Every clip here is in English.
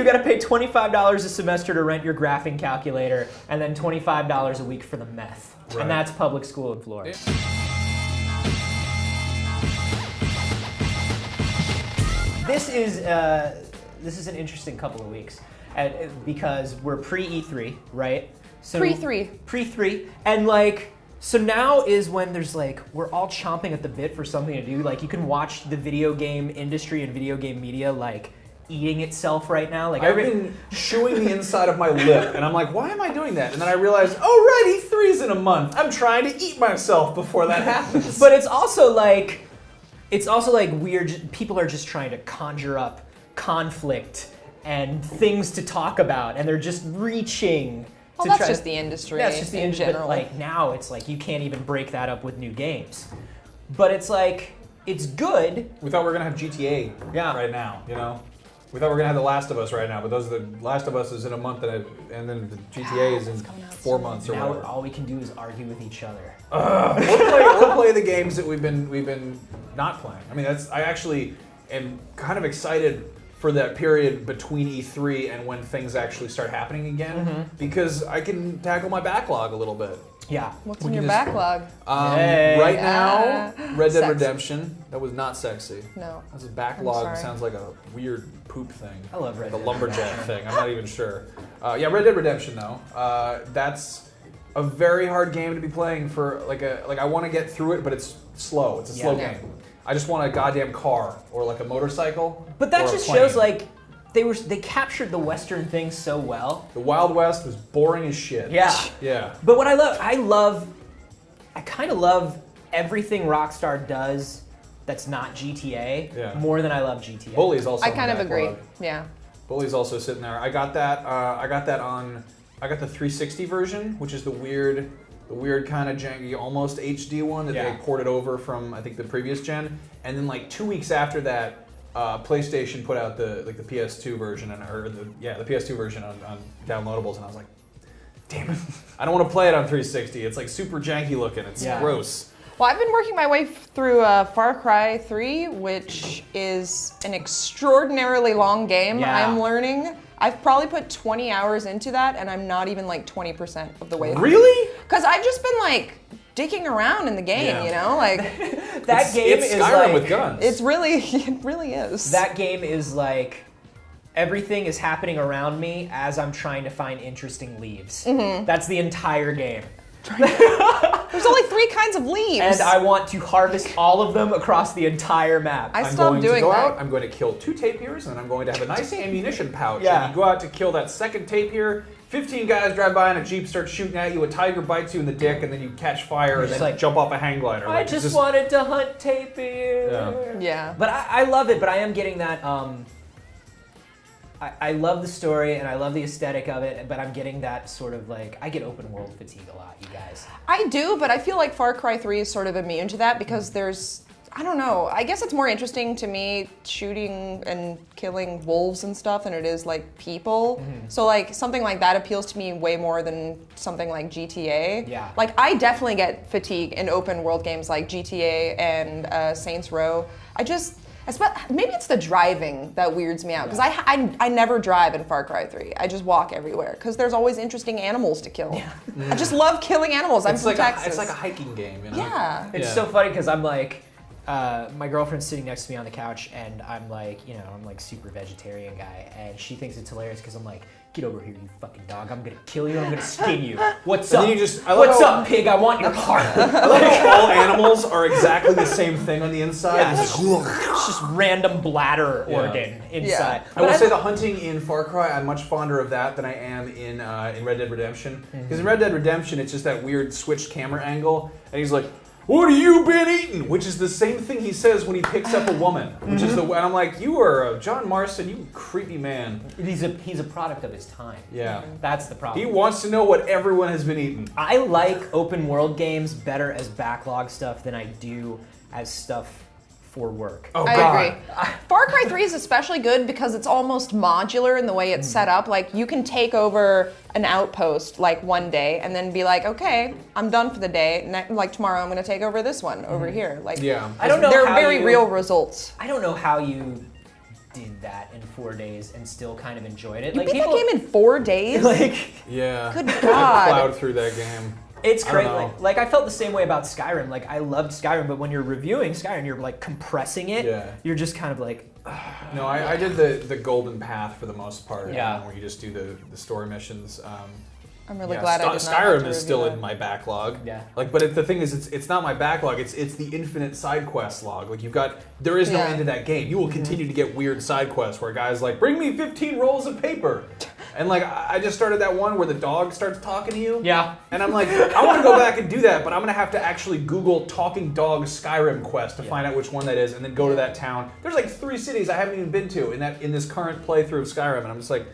You got to pay $25 a semester to rent your graphing calculator, and then $25 a week for the meth. Right. And that's public school in Florida. This is an interesting couple of weeks because we're pre-E3, right? So Pre-3. And like, so now is when there's like, we're all chomping at the bit for something to do. Like you can watch the video game industry and video game media like eating itself right now. Like I've been chewing the inside of my lip and I'm like, why am I doing that? And then I realized, oh right, E3's in a month. I'm trying to eat myself before that happens. But it's also like weird, people are just trying to conjure up conflict and things to talk about, and they're just reaching. Well, that's just the industry. That's just the industry. But like now, it's like you can't even break that up with new games. But it's like it's good. We thought we were gonna have GTA right now, you know. We thought we were gonna have The Last of Us right now, but The Last of Us is in a month, and then the GTA is in 4 months or whatever. Now all we can do is argue with each other. We'll play the games that we've been not playing. I mean, I actually am kind of excited for that period between E3 and when things actually start happening again, because I can tackle my backlog a little bit. Yeah. What's in your backlog? Right now, Red Dead Redemption. That was not sexy. No. That's a backlog. Sounds like a weird poop thing. I love Red Dead. The lumberjack thing. I'm not even sure. Yeah, Red Dead Redemption though. That's a very hard game to be playing for. Like I want to get through it, but it's slow. It's a slow game. I just want a goddamn car or like a motorcycle. But that just shows like they captured the Western thing so well. The Wild West was boring as shit. Yeah. Yeah. But what I kind of love everything Rockstar does that's not GTA more than I love GTA. Bully's also. I kind of agree. Yeah. Bully's also sitting there. I got that. I got the 360 version, which is the weird kind of janky, almost HD one that they ported over from I think the previous gen. And then like 2 weeks after that, PlayStation put out the PS2 version the PS2 version on downloadables, and I was like, damn it, I don't want to play it on 360. It's like super janky looking. It's gross. Well, I've been working my way through Far Cry 3, which is an extraordinarily long game. Yeah. I'm learning. I've probably put 20 hours into that, and I'm not even like 20% of the way through. Really? Because I've just been like dicking around in the game, you know, like that game it's is Skyrim like, with guns. it really is. That game is like everything is happening around me as I'm trying to find interesting leaves. That's the entire game. There's only 3 kinds of leaves. And I want to harvest all of them across the entire map. I stopped doing that. I'm going to kill 2 tapirs, and then I'm going to have a nice ammunition pouch. Yeah. And you go out to kill that second tapir. 15 guys drive by in a Jeep, start shooting at you. A tiger bites you in the dick, and then you catch fire, and then like, jump off a hang glider. I just wanted to hunt tapir. Yeah. But I love it. But I am getting that. I love the story and I love the aesthetic of it, but I'm getting that sort of like, I get open world fatigue a lot, you guys. I do, but I feel like Far Cry 3 is sort of immune to that because there's, I don't know, I guess it's more interesting to me shooting and killing wolves and stuff than it is like people. So like something like that appeals to me way more than something like GTA. Yeah. Like I definitely get fatigue in open world games like GTA and Saints Row. Maybe it's the driving that weirds me out because I never drive in Far Cry 3. I just walk everywhere because there's always interesting animals to kill. Yeah. I just love killing animals. I'm from Texas. It's like a hiking game, you know? Yeah. It's so funny because I'm like, my girlfriend's sitting next to me on the couch and I'm like, you know, I'm like super vegetarian guy and she thinks it's hilarious because I'm like, get over here, you fucking dog. I'm gonna kill you. I'm gonna skin you. What's up? What's up, pig? I want your heart. I love how all animals are exactly the same thing on the inside. Yeah, it's just random bladder organ inside. I will say the hunting in Far Cry, I'm much fonder of that than I am in Red Dead Redemption. Because in Red Dead Redemption, it's just that weird switched camera angle, and he's like, "What have you been eating?" Which is the same thing he says when he picks up a woman. Which is and I'm like, you are John Marston, you creepy man. He's a product of his time. Yeah. That's the problem. He wants to know what everyone has been eating. I like open world games better as backlog stuff than I do as stuff for work. Oh, I God. agree. Far Cry 3 is especially good because it's almost modular in the way it's set up. Like, you can take over an outpost, like, one day and then be like, okay, I'm done for the day. Like, tomorrow I'm going to take over this one over here. Like, I don't know they're how very real results. I don't know how you did that in 4 days and still kind of enjoyed it. You beat that game in 4 days? Yeah. Good God. I plowed through that game. It's crazy. Like I felt the same way about Skyrim. Like I loved Skyrim, but when you're reviewing Skyrim, you're like compressing it. You're just kind of like. No, I did the golden path for the most part. Yeah. Where you just do the story missions. I'm really glad I did not Skyrim is still in my backlog. Yeah. Like, but the thing is, it's not my backlog. It's the infinite side quest log. Like there is no end to that game. You will continue to get weird side quests where guys like bring me 15 rolls of paper, and like I just started that one where the dog starts talking to you. Yeah. And I'm like, I want to go back and do that, but I'm gonna have to actually Google talking dog Skyrim quest to find out which one that is, and then go to that town. There's like 3 cities I haven't even been to in this current playthrough of Skyrim, and I'm just like.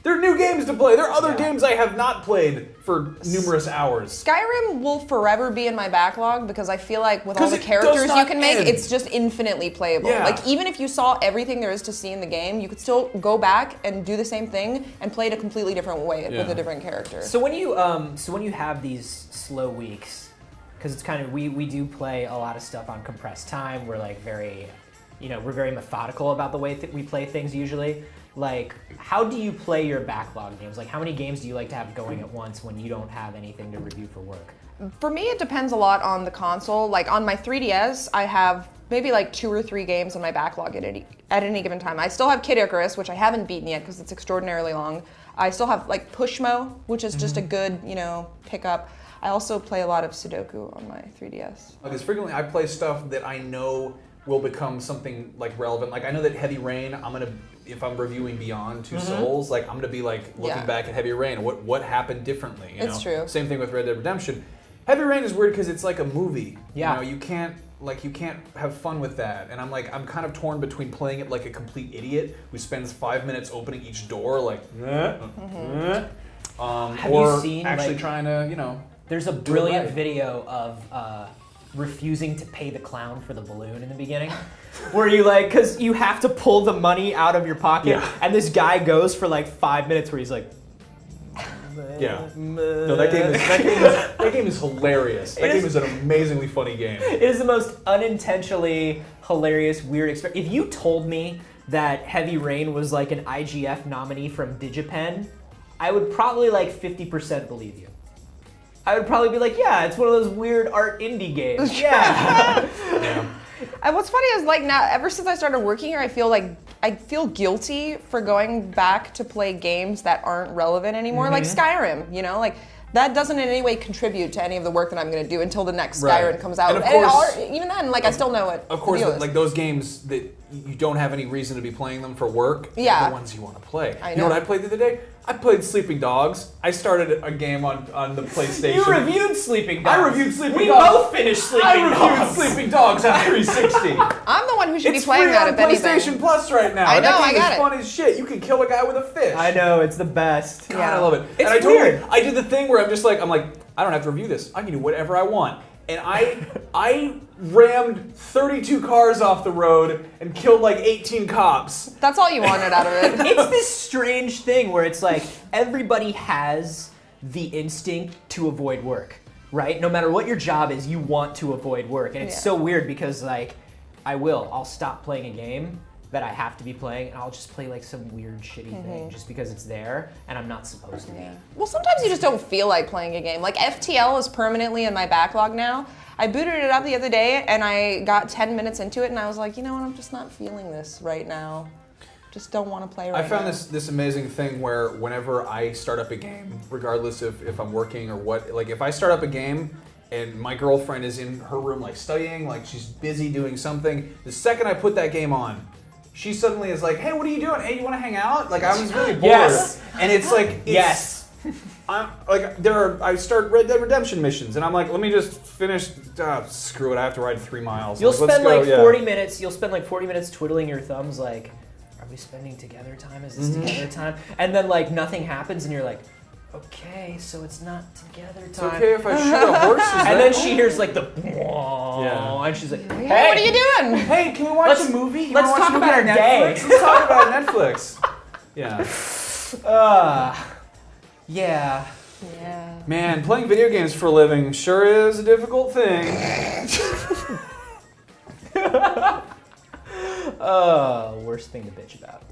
There are new games to play. There are other games I have not played for numerous hours. Skyrim will forever be in my backlog because I feel like with all the characters you can make, it's just infinitely playable. Yeah. Like even if you saw everything there is to see in the game, you could still go back and do the same thing and play it a completely different way with a different character. So when you have these slow weeks, because it's kind of we do play a lot of stuff on compressed time. We're like very, we're very methodical about the way we play things usually. Like, how do you play your backlog games? Like, how many games do you like to have going at once when you don't have anything to review for work? For me, it depends a lot on the console. Like, on my 3DS, I have maybe like 2 or 3 games in my backlog at any given time. I still have Kid Icarus, which I haven't beaten yet because it's extraordinarily long. I still have, like, Pushmo, which is just a good, pickup. I also play a lot of Sudoku on my 3DS. Because frequently I play stuff that I know will become something, like, relevant. Like, I know that Heavy Rain, if I'm reviewing Beyond Two Souls, like I'm gonna be like looking back at Heavy Rain. What happened differently? It's true. Same thing with Red Dead Redemption. Heavy Rain is weird because it's like a movie. Yeah. You can't have fun with that. And I'm kind of torn between playing it like a complete idiot who spends 5 minutes opening each door, like, Have or you seen actually trying to, There's a brilliant video of refusing to pay the clown for the balloon in the beginning. Where you because you have to pull the money out of your pocket, and this guy goes for like 5 minutes where he's like, No, that game is hilarious. That game is an amazingly funny game. It is the most unintentionally hilarious, weird experience. If you told me that Heavy Rain was like an IGF nominee from DigiPen, I would probably 50% believe you. I would probably be like, yeah, it's one of those weird art indie games. Yeah. And what's funny is now, ever since I started working here, I feel guilty for going back to play games that aren't relevant anymore, like Skyrim. That doesn't in any way contribute to any of the work that I'm going to do until the next Skyrim comes out. And of course, even then, I still know what. Of course, those games that you don't have any reason to be playing them for work, are the ones you want to play. I know. You know what I played the other day? I played Sleeping Dogs. I started a game on the PlayStation. You reviewed Sleeping Dogs. I reviewed Sleeping Dogs. We both finished Sleeping Dogs. I reviewed Sleeping Dogs on 360. I'm the one who should be playing that, if anything. It's free on PlayStation Plus right now. I know, that game I got is fun as shit. You can kill a guy with a fish. I know, it's the best. God, I love it. It's and weird. I did the thing where I'm like, I don't have to review this. I can do whatever I want. And I rammed 32 cars off the road and killed 18 cops. That's all you wanted out of it. It's this strange thing where it's everybody has the instinct to avoid work, right? No matter what your job is, you want to avoid work. And it's so weird because I'll stop playing a game that I have to be playing, and I'll just play some weird shitty thing just because it's there and I'm not supposed to be. Well, sometimes you just don't feel like playing a game. FTL is permanently in my backlog now. I booted it up the other day and I got 10 minutes into it and I was like, you know what, I'm just not feeling this right now. Just don't want to play right now. I found this amazing thing where whenever I start up a game, regardless if I'm working or what, if I start up a game and my girlfriend is in her room studying, she's busy doing something, the second I put that game on, she suddenly is like, hey, what are you doing? Hey, you want to hang out? I was really bored. Yes. And it's yes. I start Red Dead Redemption missions, and I'm like, let me just finish. Screw it, I have to ride 3 miles. You'll spend 40 minutes. You'll spend 40 minutes twiddling your thumbs. Are we spending together time? Is this together time? And then nothing happens, and you're like, okay, so it's not together time. It's okay if I shoot a horse. And then she hears the and she's like, hey, what are you doing? Hey, can we watch a movie? Let's talk about our day. Let's talk about Netflix. Yeah. Yeah. Man, playing video games for a living sure is a difficult thing. Oh, worst thing to bitch about.